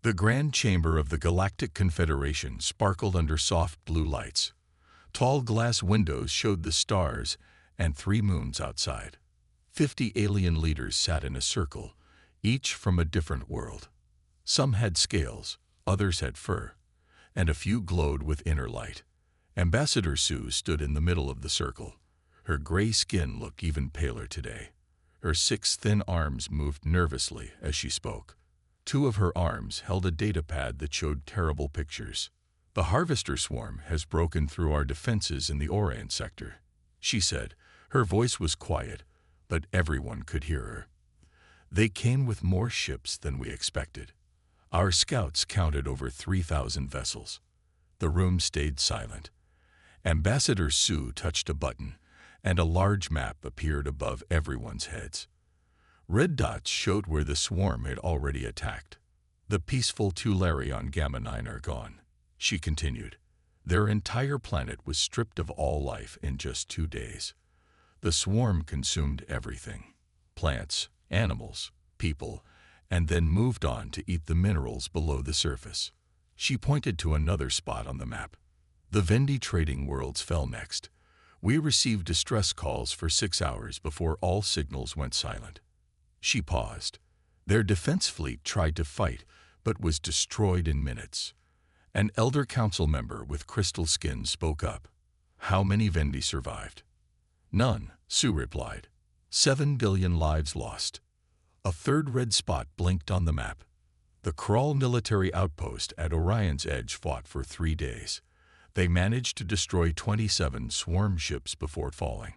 The grand chamber of the Galactic Confederation sparkled under soft blue lights. Tall glass windows showed the stars and 3 moons outside. 50 alien leaders sat in a circle, each from a different world. Some had scales, others had fur, and a few glowed with inner light. Ambassador Sue stood in the middle of the circle. Her gray skin looked even paler today. Her 6 thin arms moved nervously as she spoke. 2 of her arms held a data pad that showed terrible pictures. "The Harvester Swarm has broken through our defenses in the Orion sector," she said. Her voice was quiet, but everyone could hear her. "They came with more ships than we expected. Our scouts counted over 3,000 vessels." The room stayed silent. Ambassador Sue touched a button, and a large map appeared above everyone's heads. Red dots showed where the swarm had already attacked. "The peaceful Tulare on Gamma 9 are gone," she continued. "Their entire planet was stripped of all life in just 2 days. The swarm consumed everything: plants, animals, people, and then moved on to eat the minerals below the surface." She pointed to another spot on the map. "The Vendi trading worlds fell next. We received distress calls for 6 hours before all signals went silent." She paused. "Their defense fleet tried to fight, but was destroyed in minutes." An elder council member with crystal skin spoke up. "How many Vendi survived?" "None," Sue replied. 7 billion lives lost." A third red spot blinked on the map. "The Krull military outpost at Orion's edge fought for 3 days. They managed to destroy 27 swarm ships before falling.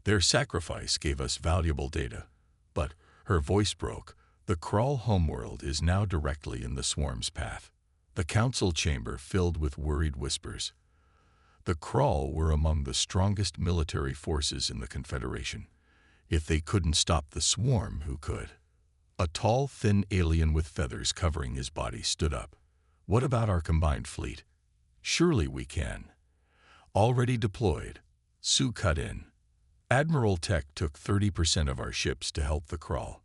Their sacrifice gave us valuable data. But," her voice broke, "the Krull homeworld is now directly in the swarm's path." The council chamber filled with worried whispers. The Krull were among the strongest military forces in the Confederation. If they couldn't stop the swarm, who could? A tall, thin alien with feathers covering his body stood up. "What about our combined fleet?" "Surely we can." "Already deployed," Sue cut in. "Admiral Tech took 30% of our ships to help the Krull.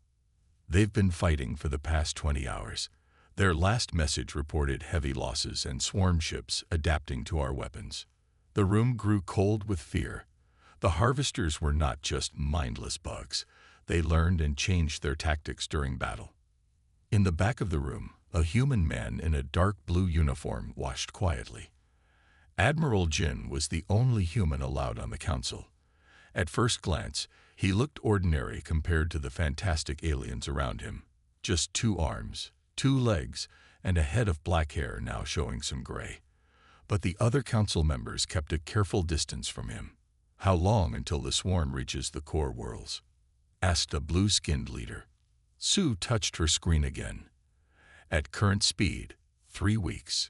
They've been fighting for the past 20 hours. Their last message reported heavy losses and swarm ships adapting to our weapons." The room grew cold with fear. The harvesters were not just mindless bugs. They learned and changed their tactics during battle. In the back of the room, a human man in a dark blue uniform watched quietly. Admiral Jin was the only human allowed on the council. At first glance, he looked ordinary compared to the fantastic aliens around him. Just 2 arms, 2 legs, and a head of black hair now showing some gray. But the other council members kept a careful distance from him. "How long until the swarm reaches the core worlds?" asked a blue-skinned leader. Sue touched her screen again. "At current speed, 3 weeks.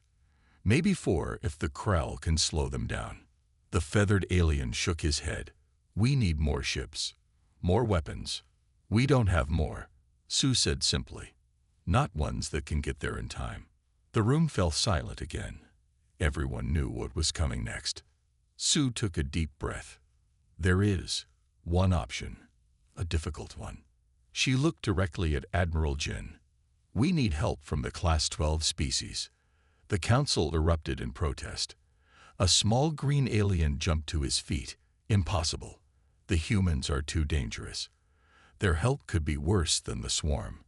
Maybe 4 if the Krull can slow them down." The feathered alien shook his head. "We need more ships. More weapons." "We don't have more," Sue said simply. "Not ones that can get there in time." The room fell silent again. Everyone knew what was coming next. Sue took a deep breath. "There is one option, a difficult one." She looked directly at Admiral Jin. "We need help from the Class 12 species." The council erupted in protest. A small green alien jumped to his feet. "Impossible. The humans are too dangerous. Their help could be worse than the swarm."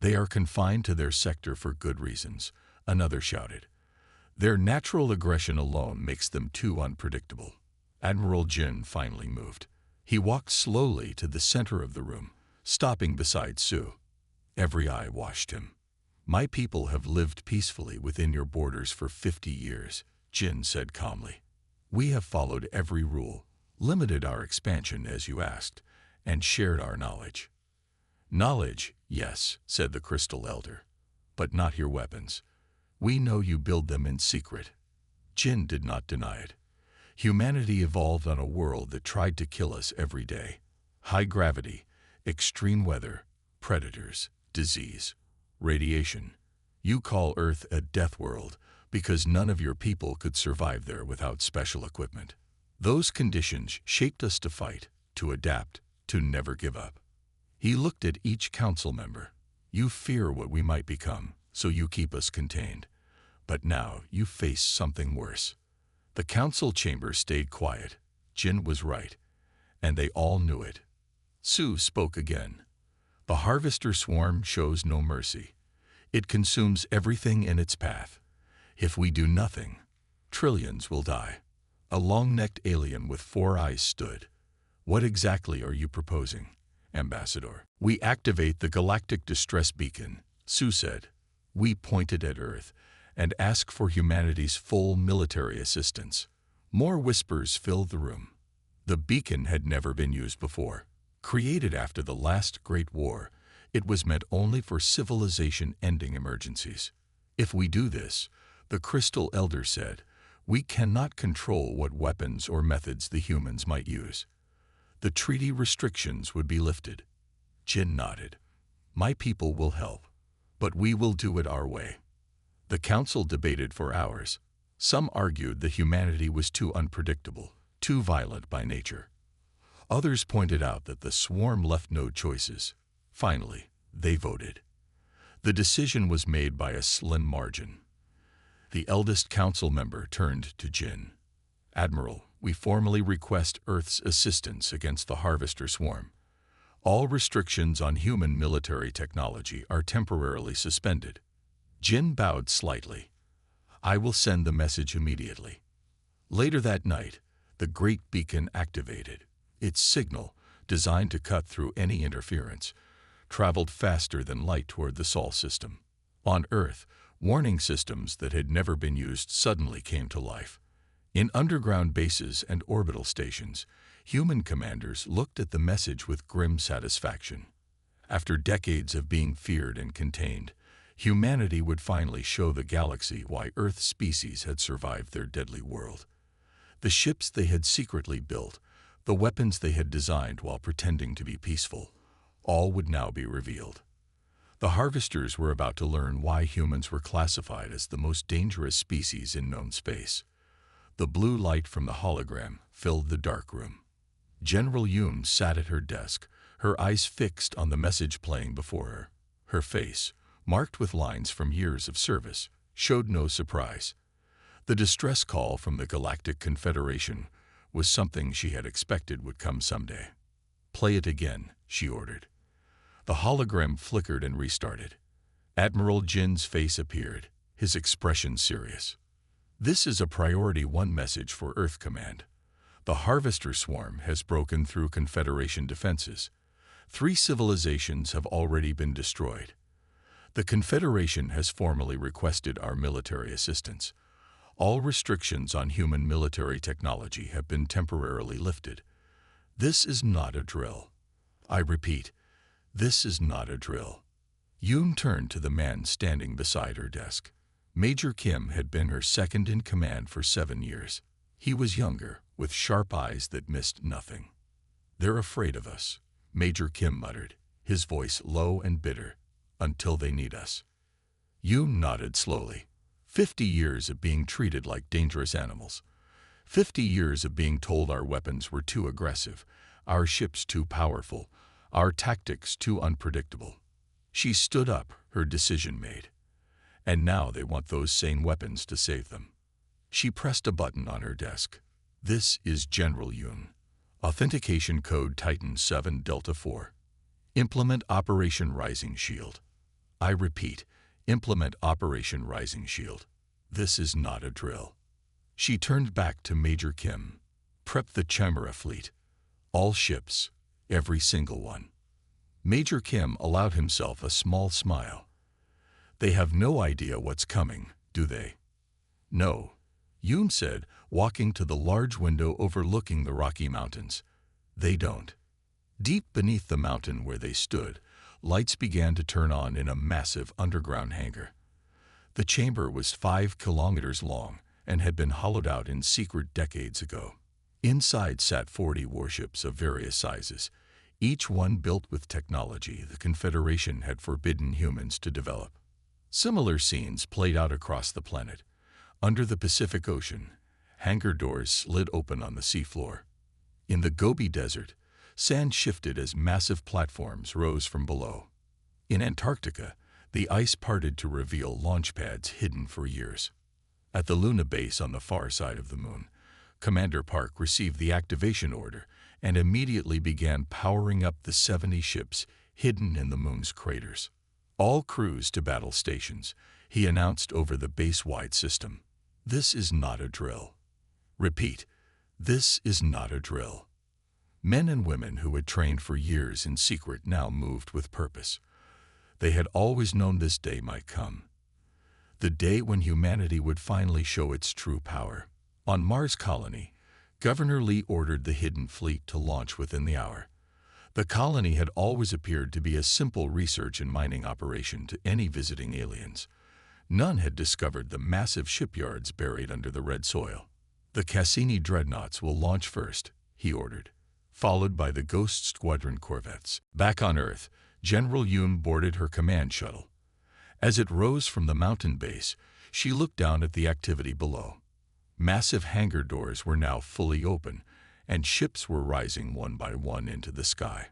"They are confined to their sector for good reasons," another shouted. "Their natural aggression alone makes them too unpredictable." Admiral Jin finally moved. He walked slowly to the center of the room, stopping beside Sue. Every eye watched him. "My people have lived peacefully within your borders for 50 years, Jin said calmly. "We have followed every rule, limited our expansion as you asked, and shared our knowledge." "Knowledge, yes," said the Crystal Elder, "but not your weapons. We know you build them in secret." Jin did not deny it. "Humanity evolved on a world that tried to kill us every day. High gravity, extreme weather, predators, disease, radiation. You call Earth a death world because none of your people could survive there without special equipment. Those conditions shaped us to fight, to adapt, to never give up." He looked at each council member. "You fear what we might become, so you keep us contained. But now you face something worse. The council chamber stayed quiet. Jin was right, and they all knew it. Sue spoke again. The harvester swarm shows no mercy. It consumes everything in its path. If we do nothing, trillions will die. A long-necked alien with 4 eyes stood. What exactly are you proposing, Ambassador? We activate the Galactic Distress Beacon, Sue said. We pointed at Earth and ask for humanity's full military assistance. More whispers filled the room. The beacon had never been used before. Created after the last Great War, it was meant only for civilization-ending emergencies. If we do this, the Crystal Elder said, we cannot control what weapons or methods the humans might use. The treaty restrictions would be lifted. Jin nodded. My people will help, but we will do it our way. The council debated for hours. Some argued that humanity was too unpredictable, too violent by nature. Others pointed out that the swarm left no choices. Finally, they voted. The decision was made by a slim margin. The eldest council member turned to Jin. Admiral, we formally request Earth's assistance against the harvester swarm. All restrictions on human military technology are temporarily suspended. Jin bowed slightly. I will send the message immediately. Later that night, the Great Beacon activated. Its signal, designed to cut through any interference, traveled faster than light toward the Sol system. On Earth, warning systems that had never been used suddenly came to life. In underground bases and orbital stations, human commanders looked at the message with grim satisfaction. After decades of being feared and contained, humanity would finally show the galaxy why Earth species had survived their deadly world. The ships they had secretly built, the weapons they had designed while pretending to be peaceful, all would now be revealed. The harvesters were about to learn why humans were classified as the most dangerous species in known space. The blue light from the hologram filled the dark room. General Yoon sat at her desk, her eyes fixed on the message playing before her. Her face, marked with lines from years of service, showed no surprise. The distress call from the Galactic Confederation was something she had expected would come someday. Play it again, she ordered. The hologram flickered and restarted. Admiral Jin's face appeared, his expression serious. This is a Priority 1 message for Earth Command. The harvester swarm has broken through Confederation defenses. 3 civilizations have already been destroyed. The Confederation has formally requested our military assistance. All restrictions on human military technology have been temporarily lifted. This is not a drill. I repeat, this is not a drill. Yoon turned to the man standing beside her desk. Major Kim had been her second in command for 7 years. He was younger, with sharp eyes that missed nothing. They're afraid of us, Major Kim muttered, his voice low and bitter, until they need us. Yoon nodded slowly. 50 years of being treated like dangerous animals. 50 years of being told our weapons were too aggressive, our ships too powerful, our tactics too unpredictable. She stood up, her decision made. And now they want those same weapons to save them. She pressed a button on her desk. This is General Yoon. Authentication code Titan 7 Delta 4. Implement Operation Rising Shield. I repeat, implement Operation Rising Shield. This is not a drill. She turned back to Major Kim. Prep the Chimera fleet. All ships, every single one. Major Kim allowed himself a small smile. They have no idea what's coming, do they? No, Yoon said, walking to the large window overlooking the Rocky Mountains. They don't. Deep beneath the mountain where they stood, lights began to turn on in a massive underground hangar. The chamber was 5 kilometers long and had been hollowed out in secret decades ago. Inside sat 40 warships of various sizes, each one built with technology the Confederation had forbidden humans to develop. Similar scenes played out across the planet. Under the Pacific Ocean, hangar doors slid open on the seafloor. In the Gobi Desert, sand shifted as massive platforms rose from below. In Antarctica, The ice parted to reveal launch pads hidden for years. At the Luna base on the far side of the moon, Commander Park received the activation order and immediately began powering up the 70 ships hidden in the moon's craters. All crews to battle stations, he announced over the base-wide system. This is not a drill. Repeat, this is not a drill. Men and women who had trained for years in secret now moved with purpose. They had always known this day might come. The day when humanity would finally show its true power. On Mars colony, Governor Lee ordered the hidden fleet to launch within the hour. The colony had always appeared to be a simple research and mining operation to any visiting aliens. None had discovered the massive shipyards buried under the red soil. The Cassini dreadnoughts will launch first, he ordered, followed by the Ghost Squadron corvettes. Back on Earth, General Yoon boarded her command shuttle. As it rose from the mountain base, she looked down at the activity below. Massive hangar doors were now fully open, and ships were rising one by one into the sky.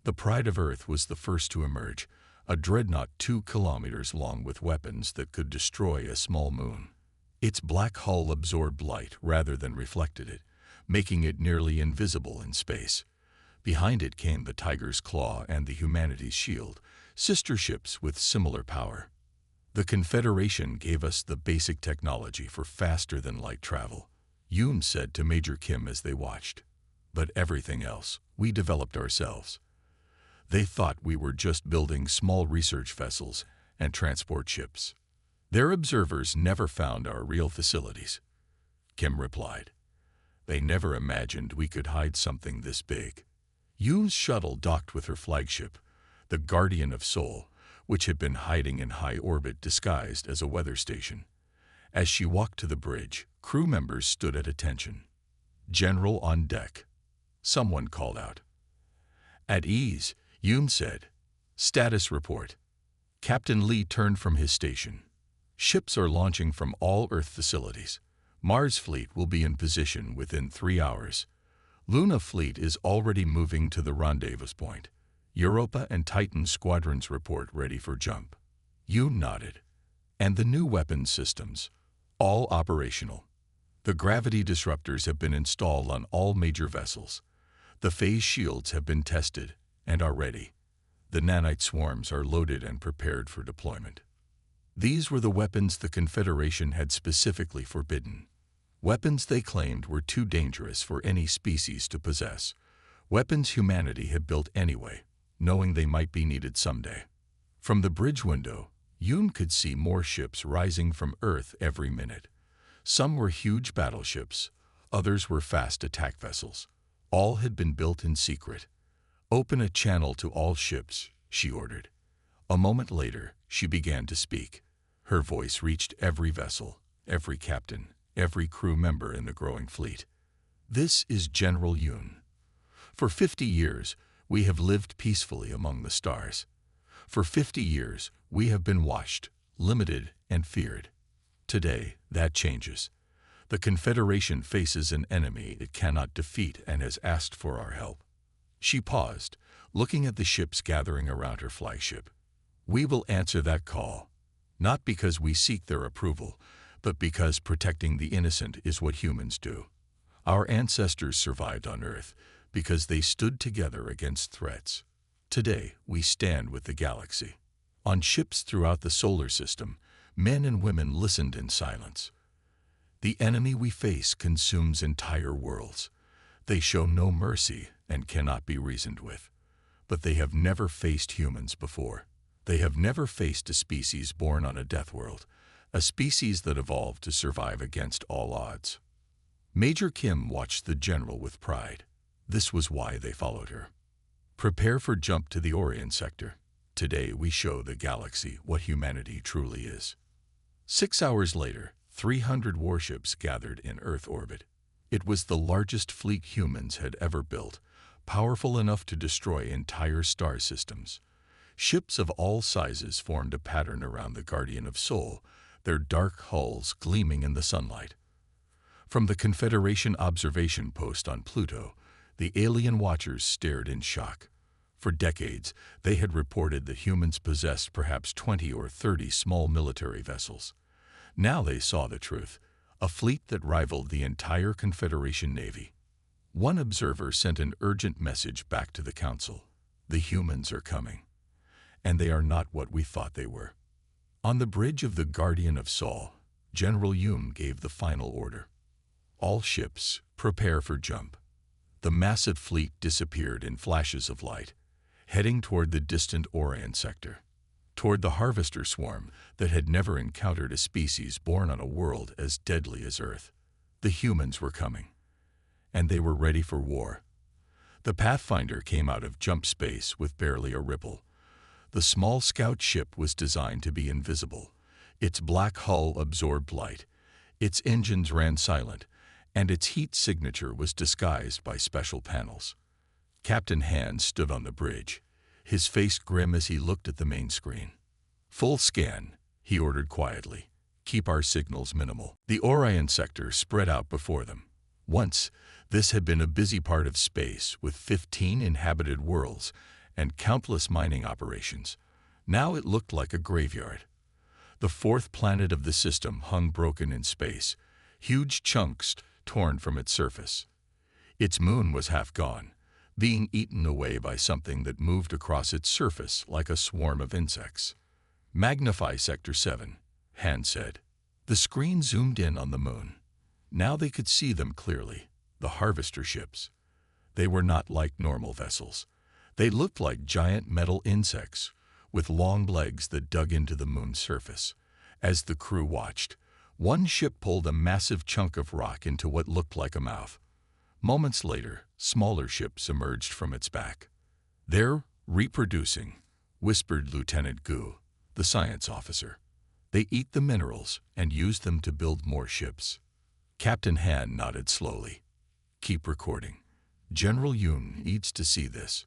The Pride of Earth was the first to emerge, a dreadnought 2 kilometers long with weapons that could destroy a small moon. Its black hull absorbed light rather than reflected it, making it nearly invisible in space. Behind it came the Tiger's Claw and the Humanity's Shield, sister ships with similar power. The Confederation gave us the basic technology for faster-than-light travel, Yoon said to Major Kim as they watched. But everything else, we developed ourselves. They thought we were just building small research vessels and transport ships. Their observers never found our real facilities, Kim replied. They never imagined we could hide something this big. Yoon's shuttle docked with her flagship, the Guardian of Seoul, which had been hiding in high orbit disguised as a weather station. As she walked to the bridge, crew members stood at attention. General on deck, someone called out. At ease, Yoon said. Status report. Captain Lee turned from his station. Ships are launching from all Earth facilities. Mars fleet will be in position within 3 hours. Luna fleet is already moving to the rendezvous point. Europa and Titan squadrons report ready for jump. Yoon nodded. And the new weapons systems, all operational. The gravity disruptors have been installed on all major vessels. The phase shields have been tested and are ready. The nanite swarms are loaded and prepared for deployment. These were the weapons the Confederation had specifically forbidden. Weapons they claimed were too dangerous for any species to possess. Weapons humanity had built anyway, knowing they might be needed someday. From the bridge window, Yoon could see more ships rising from Earth every minute. Some were huge battleships, others were fast attack vessels. All had been built in secret. Open a channel to all ships, she ordered. A moment later, she began to speak. Her voice reached every vessel, every captain, every crew member in the growing fleet. This is General Yoon. For 50 years, we have lived peacefully among the stars. For 50 years, we have been watched, limited, and feared. Today, that changes. The Confederation faces an enemy it cannot defeat and has asked for our help. She paused, looking at the ships gathering around her flagship. We will answer that call, not because we seek their approval, but because protecting the innocent is what humans do. Our ancestors survived on Earth because they stood together against threats. Today, we stand with the galaxy. On ships throughout the solar system, men and women listened in silence. The enemy we face consumes entire worlds. They show no mercy and cannot be reasoned with. But they have never faced humans before. They have never faced a species born on a death world, a species that evolved to survive against all odds. Major Kim watched the general with pride. This was why they followed her. Prepare for jump to the Orient sector. Today we show the galaxy what humanity truly is. 6 hours later, 300 warships gathered in Earth orbit. It was the largest fleet humans had ever built, powerful enough to destroy entire star systems. Ships of all sizes formed a pattern around the Guardian of Seoul, their dark hulls gleaming in the sunlight. From the Confederation observation post on Pluto, the alien watchers stared in shock. For decades, they had reported that humans possessed perhaps 20 or 30 small military vessels. Now they saw the truth, a fleet that rivaled the entire Confederation Navy. One observer sent an urgent message back to the Council. The humans are coming, and they are not what we thought they were. On the bridge of the Guardian of Sol, General Hume gave the final order. All ships, prepare for jump. The massive fleet disappeared in flashes of light, heading toward the distant Orion sector, toward the harvester swarm that had never encountered a species born on a world as deadly as Earth. The humans were coming, and they were ready for war. The Pathfinder came out of jump space with barely a ripple. The small scout ship was designed to be invisible. Its black hull absorbed light. Its engines ran silent, and its heat signature was disguised by special panels. Captain Hand stood on the bridge, his face grim as he looked at the main screen. "Full scan," he ordered quietly. "Keep our signals minimal." The Orion sector spread out before them. Once, this had been a busy part of space with 15 inhabited worlds and countless mining operations. Now it looked like a graveyard. The fourth planet of the system hung broken in space, huge chunks torn from its surface. Its moon was half gone, being eaten away by something that moved across its surface like a swarm of insects. "Magnify Sector 7, Han said. The screen zoomed in on the moon. Now they could see them clearly, the harvester ships. They were not like normal vessels. They looked like giant metal insects, with long legs that dug into the moon's surface. As the crew watched, one ship pulled a massive chunk of rock into what looked like a mouth. Moments later, smaller ships emerged from its back. "They're reproducing," whispered Lieutenant Gu, the science officer. "They eat the minerals and use them to build more ships." Captain Han nodded slowly. "Keep recording. General Yun needs to see this."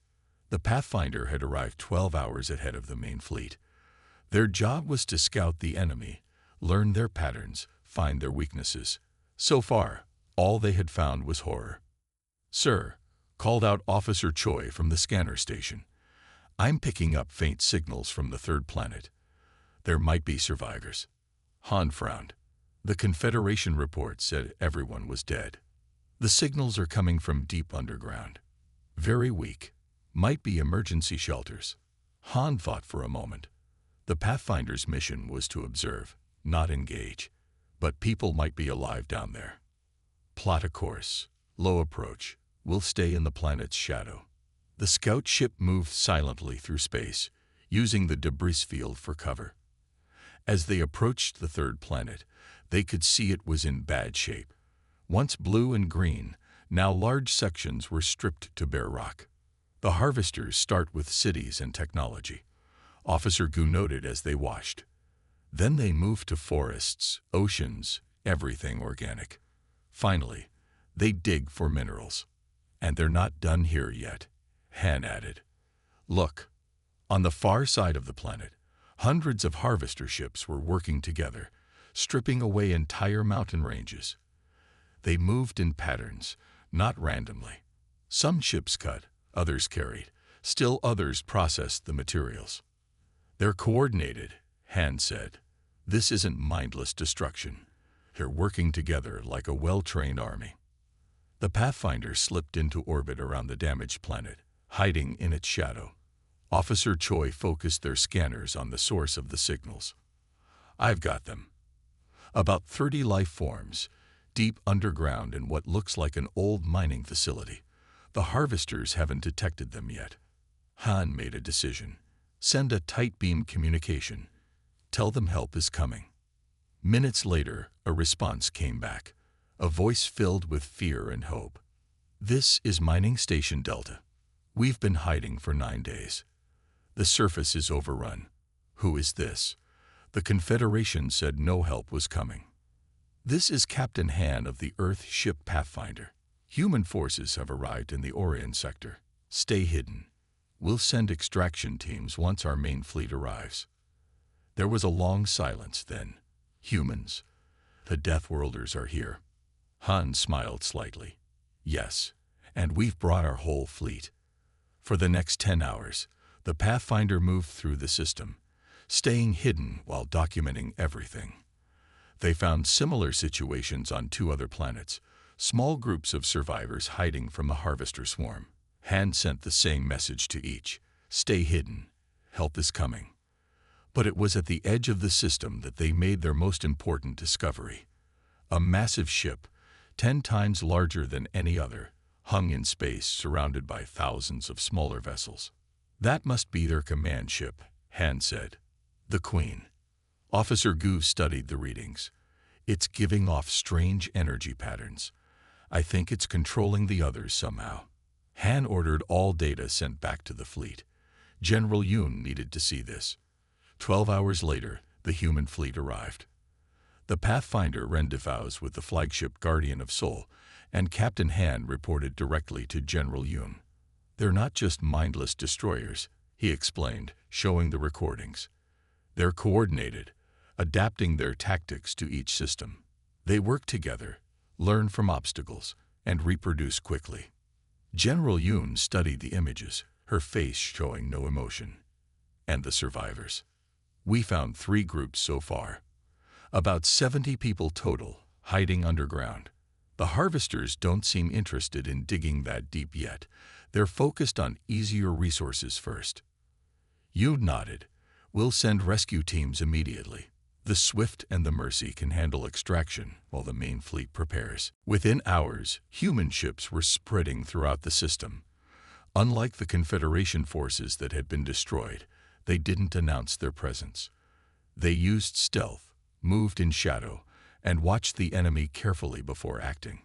The Pathfinder had arrived 12 hours ahead of the main fleet. Their job was to scout the enemy, learn their patterns, find their weaknesses. So far, all they had found was horror. "Sir," called out Officer Choi from the scanner station, "I'm picking up faint signals from the third planet. There might be survivors." Han frowned. The Confederation report said everyone was dead. "The signals are coming from deep underground. Very weak. Might be emergency shelters." Han thought for a moment. The Pathfinder's mission was to observe, not engage. But people might be alive down there. "Plot a course. Low approach. We'll stay in the planet's shadow." The scout ship moved silently through space, using the debris field for cover. As they approached the third planet, they could see it was in bad shape. Once blue and green, now large sections were stripped to bare rock. The harvesters start with cities and technology, Officer Gu noted as they watched. Then they move to forests, oceans, everything organic. Finally, they dig for minerals. "And they're not done here yet," Han added. "Look, on the far side of the planet, hundreds of harvester ships were working together, stripping away entire mountain ranges. They moved in patterns, not randomly. Some ships cut, others carried, still others processed the materials. They're coordinated," Han said. "This isn't mindless destruction. They're working together like a well-trained army." The Pathfinder slipped into orbit around the damaged planet, hiding in its shadow. Officer Choi focused their scanners on the source of the signals. "I've got them. About 30 life forms, deep underground in what looks like an old mining facility. The harvesters haven't detected them yet." Han made a decision. "Send a tight beam communication. Tell them help is coming." Minutes later, a response came back, a voice filled with fear and hope. "This is Mining Station Delta. We've been hiding for 9 days. The surface is overrun. Who is this?" The Confederation said no help was coming. "This is Captain Han of the Earth ship Pathfinder. Human forces have arrived in the Orion sector. Stay hidden. We'll send extraction teams once our main fleet arrives." There was a long silence then. "Humans, the Deathworlders are here." Han smiled slightly. "Yes, and we've brought our whole fleet. For the next 10 hours, the Pathfinder moved through the system, staying hidden while documenting everything. They found similar situations on 2 other planets, small groups of survivors hiding from the Harvester swarm. Han sent the same message to each: stay hidden, help is coming. But it was at the edge of the system that they made their most important discovery. A massive ship, 10 times larger than any other, hung in space surrounded by thousands of smaller vessels. That must be their command ship, Han said. The Queen. Officer Gu studied the readings. It's giving off strange energy patterns. I think it's controlling the others somehow. Han ordered all data sent back to the fleet. General Yun needed to see this. 12 hours later, the human fleet arrived. The Pathfinder rendezvoused with the flagship Guardian of Sol, and Captain Han reported directly to General Yun. They're not just mindless destroyers, he explained, showing the recordings. They're coordinated, adapting their tactics to each system. They work together, learn from obstacles, and reproduce quickly. General Yun studied the images, her face showing no emotion. And the survivors. We found 3 groups so far. About 70 people total, hiding underground. The Harvesters don't seem interested in digging that deep yet. They're focused on easier resources first. Yun nodded. We'll send rescue teams immediately. The Swift and the Mercy can handle extraction while the main fleet prepares. Within hours, human ships were spreading throughout the system. Unlike the Confederation forces that had been destroyed, they didn't announce their presence. They used stealth, moved in shadow, and watched the enemy carefully before acting.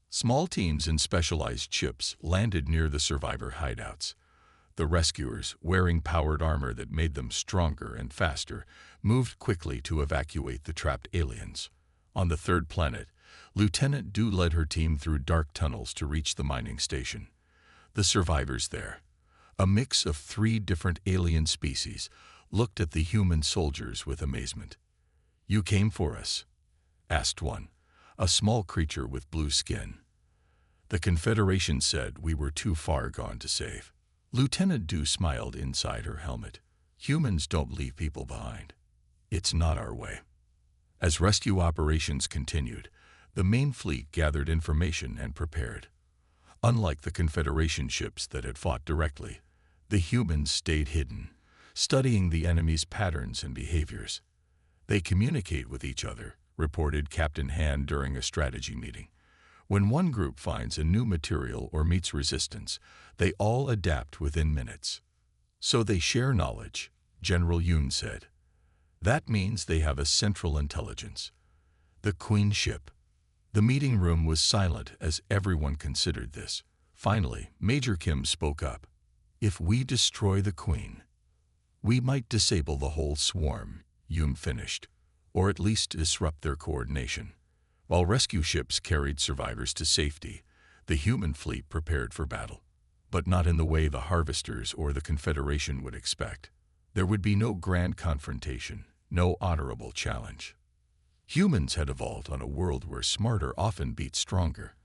Small teams in specialized ships landed near the survivor hideouts. The rescuers, wearing powered armor that made them stronger and faster, moved quickly to evacuate the trapped aliens. On the 3rd planet, Lieutenant Du led her team through dark tunnels to reach the mining station. The survivors there, a mix of 3 different alien species, looked at the human soldiers with amazement. "You came for us?" asked one, a small creature with blue skin. The Confederation said we were too far gone to save. Lieutenant Du smiled inside her helmet. Humans don't leave people behind. It's not our way. As rescue operations continued, the main fleet gathered information and prepared. Unlike the Confederation ships that had fought directly, the humans stayed hidden, studying the enemy's patterns and behaviors. They communicate with each other, reported Captain Han during a strategy meeting. When one group finds a new material or meets resistance, they all adapt within minutes. So they share knowledge, General Yun said. That means they have a central intelligence. The Queen ship. The meeting room was silent as everyone considered this. Finally, Major Kim spoke up. If we destroy the Queen, we might disable the whole swarm, Yun finished, or at least disrupt their coordination. While rescue ships carried survivors to safety, the human fleet prepared for battle, but not in the way the Harvesters or the Confederation would expect. There would be no grand confrontation, no honorable challenge. Humans had evolved on a world where smarter often beat stronger,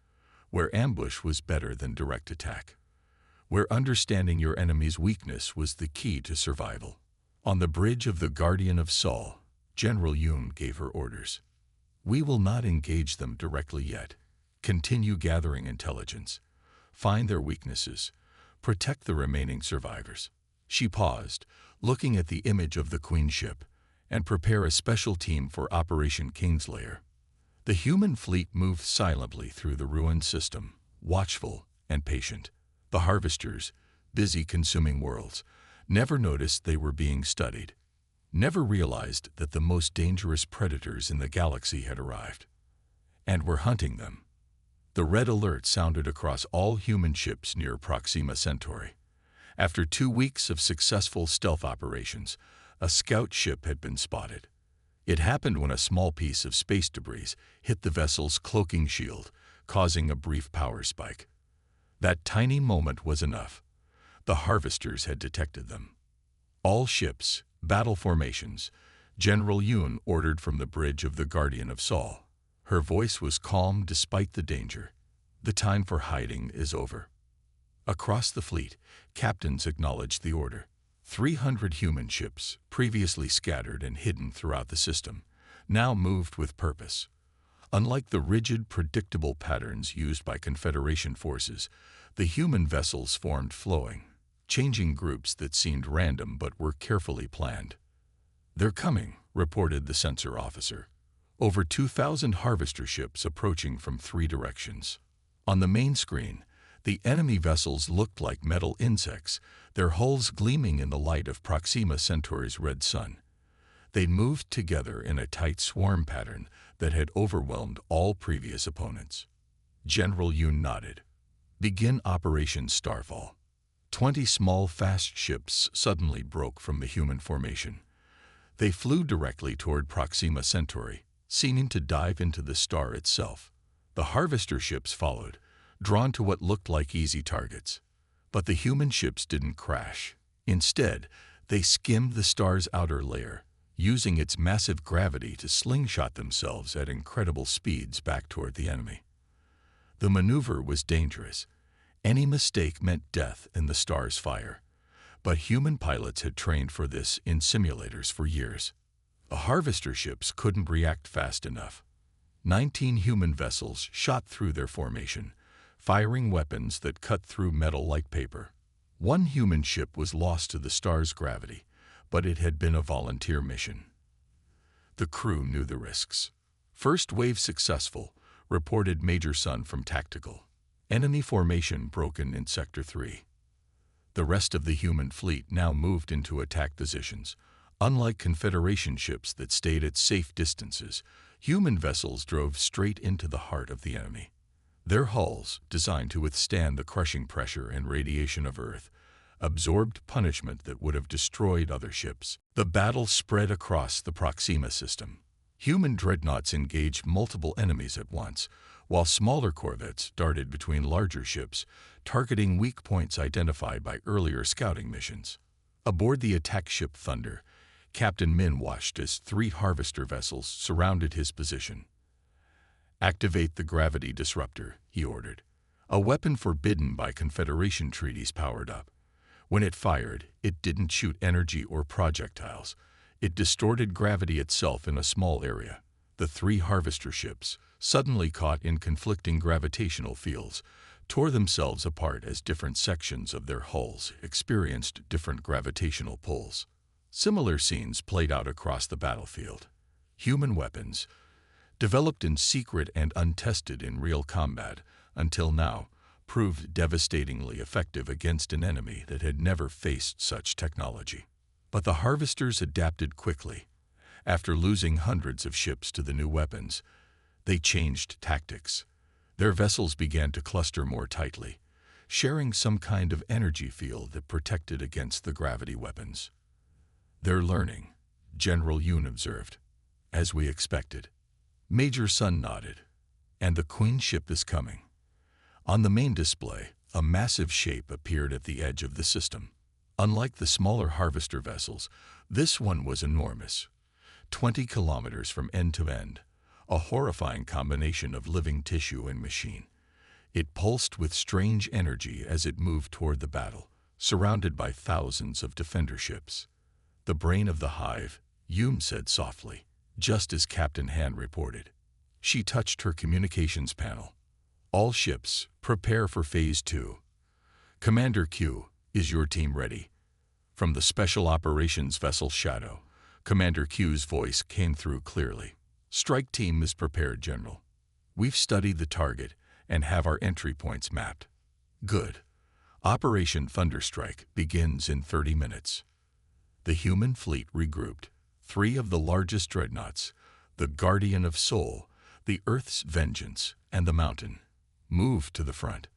where ambush was better than direct attack, where understanding your enemy's weakness was the key to survival. On the bridge of the Guardian of Sol, General Yun gave her orders. We will not engage them directly yet. Continue gathering intelligence, find their weaknesses, protect the remaining survivors. She paused, looking at the image of the Queen ship, and prepare a special team for Operation Kingslayer. The human fleet moved silently through the ruined system, watchful and patient. The Harvesters, busy consuming worlds, never noticed they were being studied, never realized that the most dangerous predators in the galaxy had arrived, and were hunting them. The red alert sounded across all human ships near Proxima Centauri. After 2 weeks of successful stealth operations, a scout ship had been spotted. It happened when a small piece of space debris hit the vessel's cloaking shield, causing a brief power spike. That tiny moment was enough. The Harvesters had detected them. All ships, battle formations, General Yun ordered from the bridge of the Guardian of Sol. Her voice was calm despite the danger. The time for hiding is over. Across the fleet, captains acknowledged the order. 300 human ships, previously scattered and hidden throughout the system, now moved with purpose. Unlike the rigid, predictable patterns used by Confederation forces, the human vessels formed flowing, changing groups that seemed random but were carefully planned. "They're coming," reported the sensor officer. Over 2,000 harvester ships approaching from 3 directions. On the main screen, the enemy vessels looked like metal insects, their hulls gleaming in the light of Proxima Centauri's red sun. They'd moved together in a tight swarm pattern that had overwhelmed all previous opponents. General Yoon nodded. "Begin Operation Starfall." 20 small, fast ships suddenly broke from the human formation. They flew directly toward Proxima Centauri, seeming to dive into the star itself. The harvester ships followed, drawn to what looked like easy targets. But the human ships didn't crash. Instead, they skimmed the star's outer layer, using its massive gravity to slingshot themselves at incredible speeds back toward the enemy. The maneuver was dangerous. Any mistake meant death in the star's fire. But human pilots had trained for this in simulators for years. The harvester ships couldn't react fast enough. 19 human vessels shot through their formation, firing weapons that cut through metal like paper. One human ship was lost to the star's gravity, but it had been a volunteer mission. The crew knew the risks. "First wave successful," reported Major Sun from Tactical. "Enemy formation broken in Sector 3. The rest of the human fleet now moved into attack positions. Unlike Confederation ships that stayed at safe distances, human vessels drove straight into the heart of the enemy. Their hulls, designed to withstand the crushing pressure and radiation of Earth, absorbed punishment that would have destroyed other ships. The battle spread across the Proxima system. Human dreadnoughts engaged multiple enemies at once, while smaller corvettes darted between larger ships, targeting weak points identified by earlier scouting missions. Aboard the attack ship Thunder, Captain Min watched as 3 harvester vessels surrounded his position. "Activate the gravity disruptor," he ordered. A weapon forbidden by Confederation treaties powered up. When it fired, it didn't shoot energy or projectiles. It distorted gravity itself in a small area. The 3 harvester ships, suddenly caught in conflicting gravitational fields, tore themselves apart as different sections of their hulls experienced different gravitational pulls. Similar scenes played out across the battlefield. Human weapons, developed in secret and untested in real combat until now, proved devastatingly effective against an enemy that had never faced such technology. But the harvesters adapted quickly. After losing hundreds of ships to the new weapons, they changed tactics. Their vessels began to cluster more tightly, sharing some kind of energy field that protected against the gravity weapons. "They're learning," General Yoon observed. "As we expected." Major Sun nodded. "And the Queen ship is coming." On the main display, a massive shape appeared at the edge of the system. Unlike the smaller harvester vessels, this one was enormous. 20 kilometers from end to end, a horrifying combination of living tissue and machine. It pulsed with strange energy as it moved toward the battle, surrounded by thousands of defender ships. "The brain of the hive," Yoon said softly, just as Captain Han reported. She touched her communications panel. "All ships, prepare for Phase 2. Commander Q, is your team ready?" From the Special Operations Vessel Shadow, Commander Q's voice came through clearly. "Strike team is prepared, General. We've studied the target and have our entry points mapped." "Good. Operation Thunderstrike begins in 30 minutes. The human fleet regrouped. 3 of the largest dreadnoughts, the Guardian of Soul, the Earth's Vengeance, and the Mountain, moved to the front.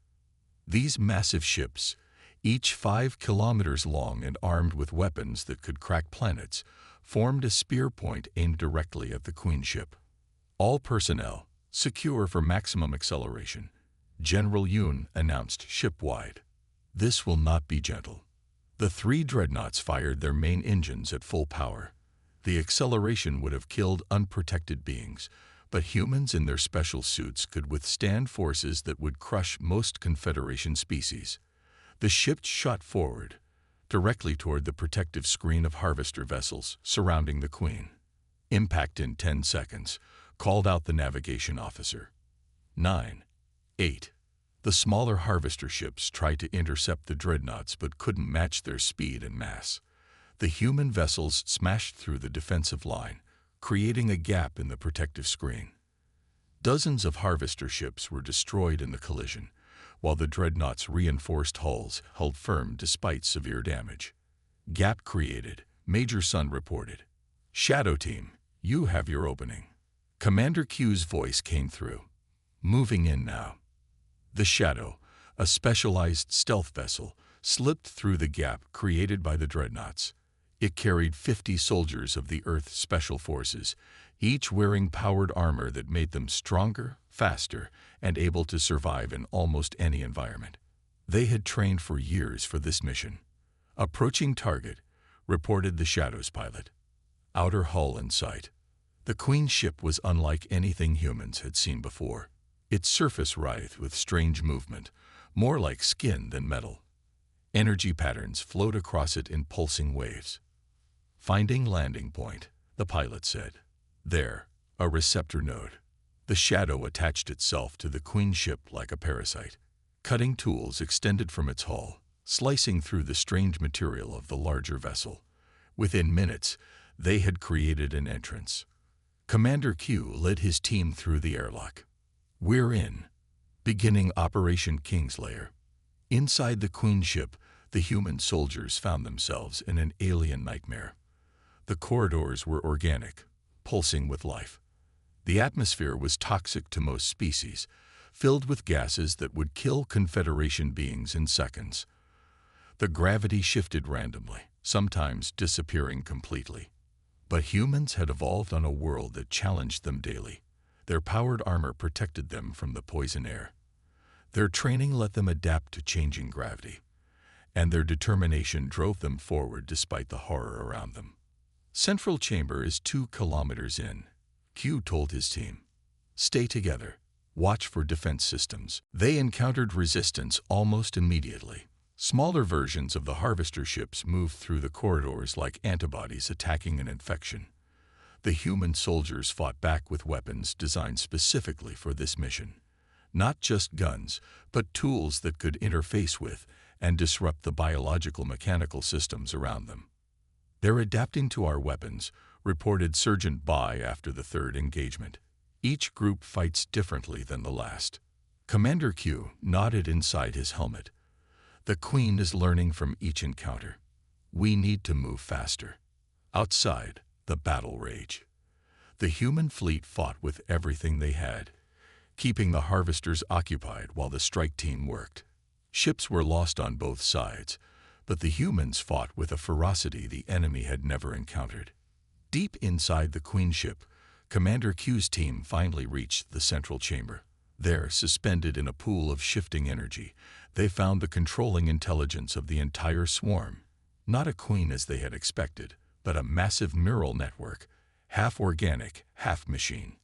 These massive ships, each 5 kilometers long and armed with weapons that could crack planets, formed a spear point aimed directly at the Queen ship. "All personnel, secure for maximum acceleration," General Yoon announced ship-wide. "This will not be gentle." The 3 dreadnoughts fired their main engines at full power. The acceleration would have killed unprotected beings, but humans in their special suits could withstand forces that would crush most Confederation species. The ship shot forward, directly toward the protective screen of harvester vessels surrounding the Queen. Impact in 10 seconds, called out the navigation officer. 9, 8. The smaller harvester ships tried to intercept the dreadnoughts but couldn't match their speed and mass. The human vessels smashed through the defensive line, creating a gap in the protective screen. Dozens of harvester ships were destroyed in the collision, while the dreadnoughts' reinforced hulls held firm despite severe damage. Gap created, Major Sun reported. Shadow Team, you have your opening. Commander Q's voice came through. Moving in now. The Shadow, a specialized stealth vessel, slipped through the gap created by the dreadnoughts. It carried 50 soldiers of the Earth Special Forces, each wearing powered armor that made them stronger, faster, and able to survive in almost any environment. They had trained for years for this mission. Approaching target, reported the Shadow's pilot. Outer hull in sight. The Queen ship was unlike anything humans had seen before. Its surface writhed with strange movement, more like skin than metal. Energy patterns flowed across it in pulsing waves. Finding landing point, the pilot said. There, a receptor node. The Shadow attached itself to the Queen ship like a parasite. Cutting tools extended from its hull, slicing through the strange material of the larger vessel. Within minutes, they had created an entrance. Commander Q led his team through the airlock. We're in. Beginning Operation Kingslayer. Inside the Queen ship, the human soldiers found themselves in an alien nightmare. The corridors were organic, pulsing with life. The atmosphere was toxic to most species, filled with gases that would kill Confederation beings in seconds. The gravity shifted randomly, sometimes disappearing completely. But humans had evolved on a world that challenged them daily. Their powered armor protected them from the poison air. Their training let them adapt to changing gravity, and their determination drove them forward despite the horror around them. Central chamber is 2 kilometers in, Q told his team. Stay together. Watch for defense systems. They encountered resistance almost immediately. Smaller versions of the harvester ships moved through the corridors like antibodies attacking an infection. The human soldiers fought back with weapons designed specifically for this mission. Not just guns, but tools that could interface with and disrupt the biological mechanical systems around them. They're adapting to our weapons, reported Sergeant Bai after the 3rd engagement. Each group fights differently than the last. Commander Q nodded inside his helmet. The Queen is learning from each encounter. We need to move faster. Outside, the battle raged. The human fleet fought with everything they had, keeping the harvesters occupied while the strike team worked. Ships were lost on both sides, but the humans fought with a ferocity the enemy had never encountered. Deep inside the Queen ship, Commander Q's team finally reached the central chamber. There, suspended in a pool of shifting energy, they found the controlling intelligence of the entire swarm. Not a queen as they had expected, but a massive neural network, half organic, half machine.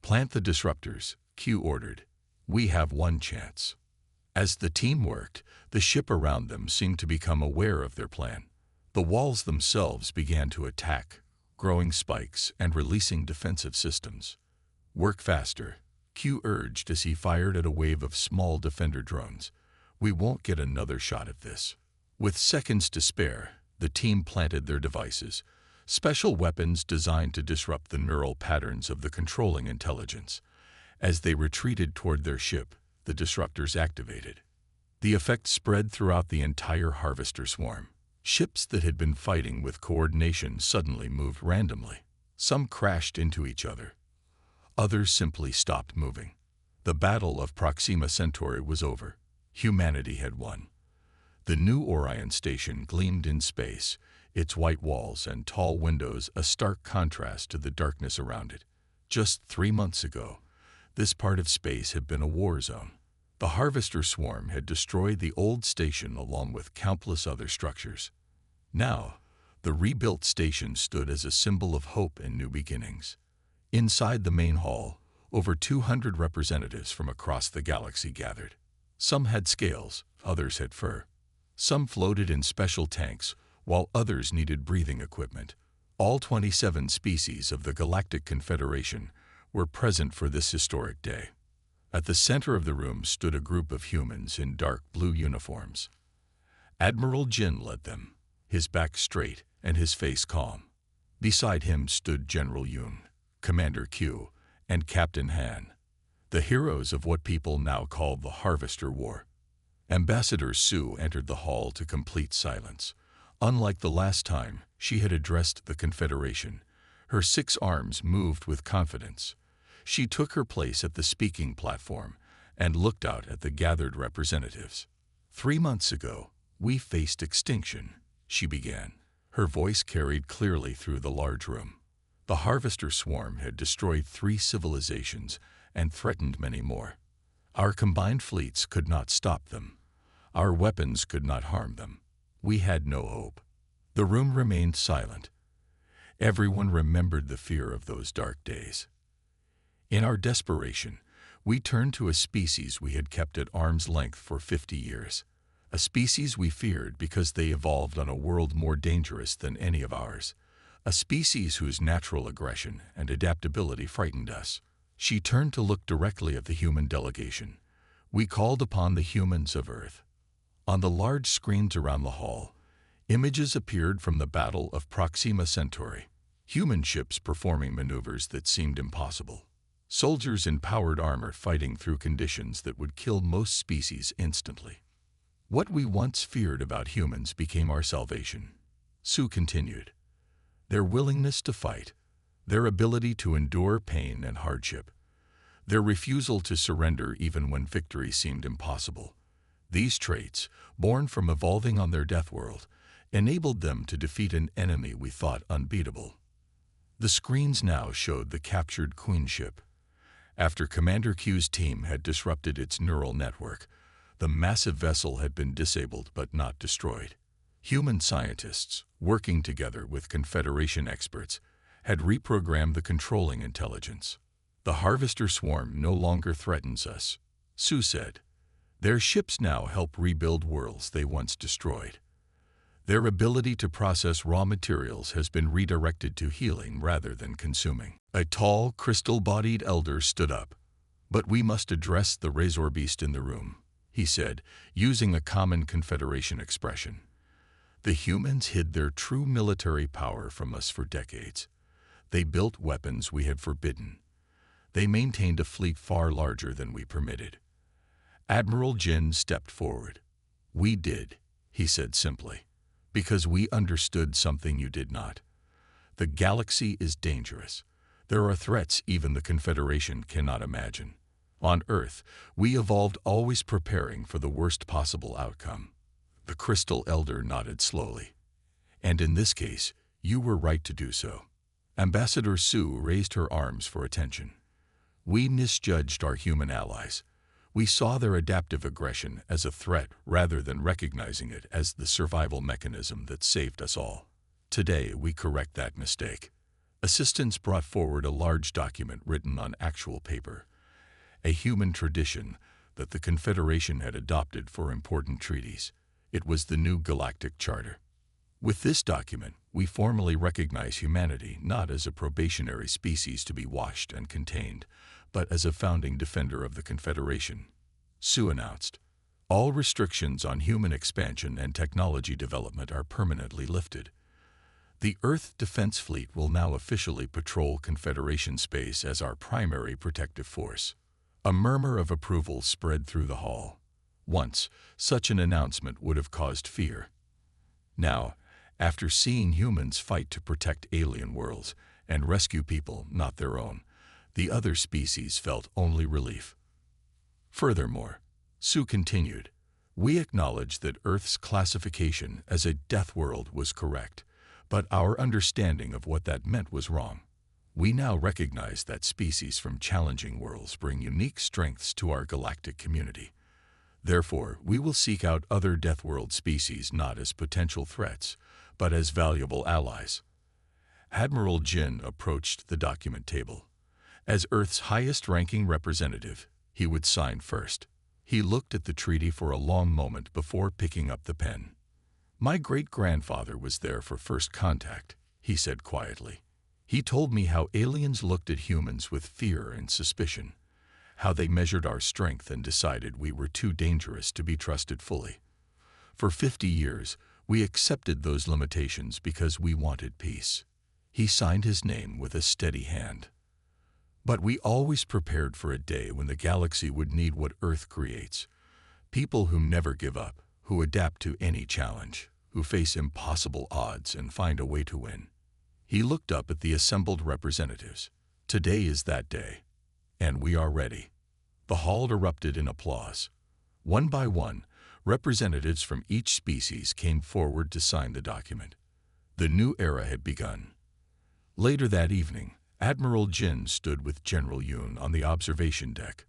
Plant the disruptors, Q ordered. We have one chance. As the team worked, the ship around them seemed to become aware of their plan. The walls themselves began to attack, growing spikes and releasing defensive systems. Work faster, Q urged as he fired at a wave of small defender drones. We won't get another shot at this. With seconds to spare, the team planted their devices, special weapons designed to disrupt the neural patterns of the controlling intelligence. As they retreated toward their ship, the disruptors activated. The effect spread throughout the entire harvester swarm. Ships that had been fighting with coordination suddenly moved randomly. Some crashed into each other. Others simply stopped moving. The Battle of Proxima Centauri was over. Humanity had won. The new Orion station gleamed in space, its white walls and tall windows a stark contrast to the darkness around it. Just 3 months ago, this part of space had been a war zone. The harvester swarm had destroyed the old station along with countless other structures. Now, the rebuilt station stood as a symbol of hope and new beginnings. Inside the main hall, over 200 representatives from across the galaxy gathered. Some had scales, others had fur. Some floated in special tanks, while others needed breathing equipment. All 27 species of the Galactic Confederation were present for this historic day. At the center of the room stood a group of humans in dark blue uniforms. Admiral Jin led them, his back straight and his face calm. Beside him stood General Yoon, Commander Q, and Captain Han, the heroes of what people now call the Harvester War. Ambassador Sue entered the hall to complete silence. Unlike the last time she had addressed the Confederation, her 6 arms moved with confidence. She took her place at the speaking platform and looked out at the gathered representatives. 3 months ago, we faced extinction, she began. Her voice carried clearly through the large room. The Harvester Swarm had destroyed 3 civilizations and threatened many more. Our combined fleets could not stop them. Our weapons could not harm them. We had no hope. The room remained silent. Everyone remembered the fear of those dark days. In our desperation, we turned to a species we had kept at arm's length for 50 years. A species we feared because they evolved on a world more dangerous than any of ours. A species whose natural aggression and adaptability frightened us. She turned to look directly at the human delegation. We called upon the humans of Earth. On the large screens around the hall, images appeared from the Battle of Proxima Centauri. Human ships performing maneuvers that seemed impossible. Soldiers in powered armor fighting through conditions that would kill most species instantly. What we once feared about humans became our salvation. Sue continued. Their willingness to fight, their ability to endure pain and hardship, their refusal to surrender even when victory seemed impossible. These traits, born from evolving on their death world, enabled them to defeat an enemy we thought unbeatable. The screens now showed the captured Queen ship. After Commander Q's team had disrupted its neural network, the massive vessel had been disabled but not destroyed. Human scientists, working together with Confederation experts, had reprogrammed the controlling intelligence. The Harvester Swarm no longer threatens us, Sue said. Their ships now help rebuild worlds they once destroyed. Their ability to process raw materials has been redirected to healing rather than consuming. A tall, crystal-bodied elder stood up. But we must address the razor beast in the room, he said, using a common Confederation expression. The humans hid their true military power from us for decades. They built weapons we had forbidden. They maintained a fleet far larger than we permitted. Admiral Jin stepped forward. We did, he said simply, because we understood something you did not. The galaxy is dangerous. There are threats even the Confederation cannot imagine. On Earth, we evolved always preparing for the worst possible outcome. The Crystal Elder nodded slowly. And in this case, you were right to do so. Ambassador Sue raised her arms for attention. We misjudged our human allies. We saw their adaptive aggression as a threat rather than recognizing it as the survival mechanism that saved us all. Today, we correct that mistake. Assistants brought forward a large document written on actual paper, a human tradition that the Confederation had adopted for important treaties. It was the new Galactic Charter. With this document, we formally recognize humanity not as a probationary species to be watched and contained, but as a founding defender of the Confederation. Sue announced, all restrictions on human expansion and technology development are permanently lifted. The Earth Defense Fleet will now officially patrol Confederation space as our primary protective force. A murmur of approval spread through the hall. Once, such an announcement would have caused fear. Now, after seeing humans fight to protect alien worlds and rescue people not their own, the other species felt only relief. Furthermore, Sue continued, we acknowledge that Earth's classification as a death world was correct, but our understanding of what that meant was wrong. We now recognize that species from challenging worlds bring unique strengths to our galactic community. Therefore, we will seek out other death world species not as potential threats, but as valuable allies. Admiral Jin approached the document table. As Earth's highest-ranking representative, he would sign first. He looked at the treaty for a long moment before picking up the pen. "My great-grandfather was there for first contact," he said quietly. "He told me how aliens looked at humans with fear and suspicion, how they measured our strength and decided we were too dangerous to be trusted fully. For 50 years, we accepted those limitations because we wanted peace." He signed his name with a steady hand. "But we always prepared for a day when the galaxy would need what Earth creates. People who never give up, who adapt to any challenge, who face impossible odds and find a way to win." He looked up at the assembled representatives. "Today is that day, and we are ready." The hall erupted in applause. One by one, representatives from each species came forward to sign the document. The new era had begun. Later that evening, Admiral Jin stood with General Yoon on the observation deck.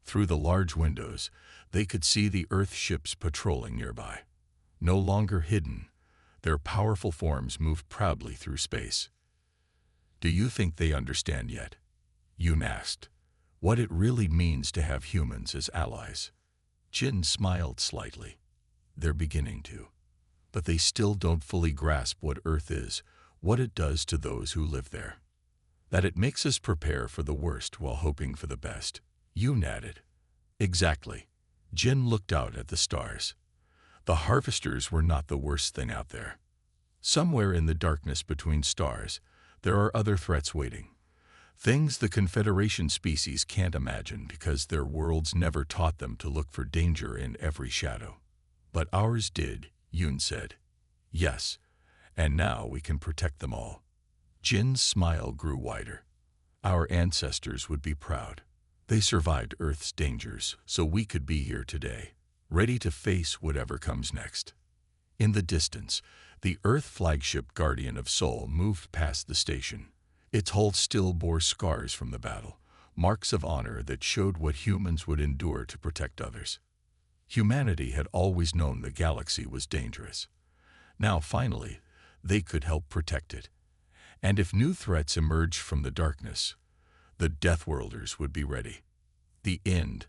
Through the large windows, they could see the Earth ships patrolling nearby. No longer hidden, their powerful forms moved proudly through space. "Do you think they understand yet?" Yoon asked. "What it really means to have humans as allies?" Jin smiled slightly. "They're beginning to. But they still don't fully grasp what Earth is, what it does to those who live there. That it makes us prepare for the worst while hoping for the best." Yoon added. "Exactly." Jin looked out at the stars. The harvesters were not the worst thing out there. Somewhere in the darkness between stars, there are other threats waiting. Things the Confederation species can't imagine because their worlds never taught them to look for danger in every shadow. "But ours did," Yoon said. "Yes, and now we can protect them all." Jin's smile grew wider. "Our ancestors would be proud. They survived Earth's dangers, so we could be here today, ready to face whatever comes next." In the distance, the Earth flagship Guardian of Sol moved past the station. Its hull still bore scars from the battle, marks of honor that showed what humans would endure to protect others. Humanity had always known the galaxy was dangerous. Now, finally, they could help protect it. And if new threats emerged from the darkness, the Deathworlders would be ready. The end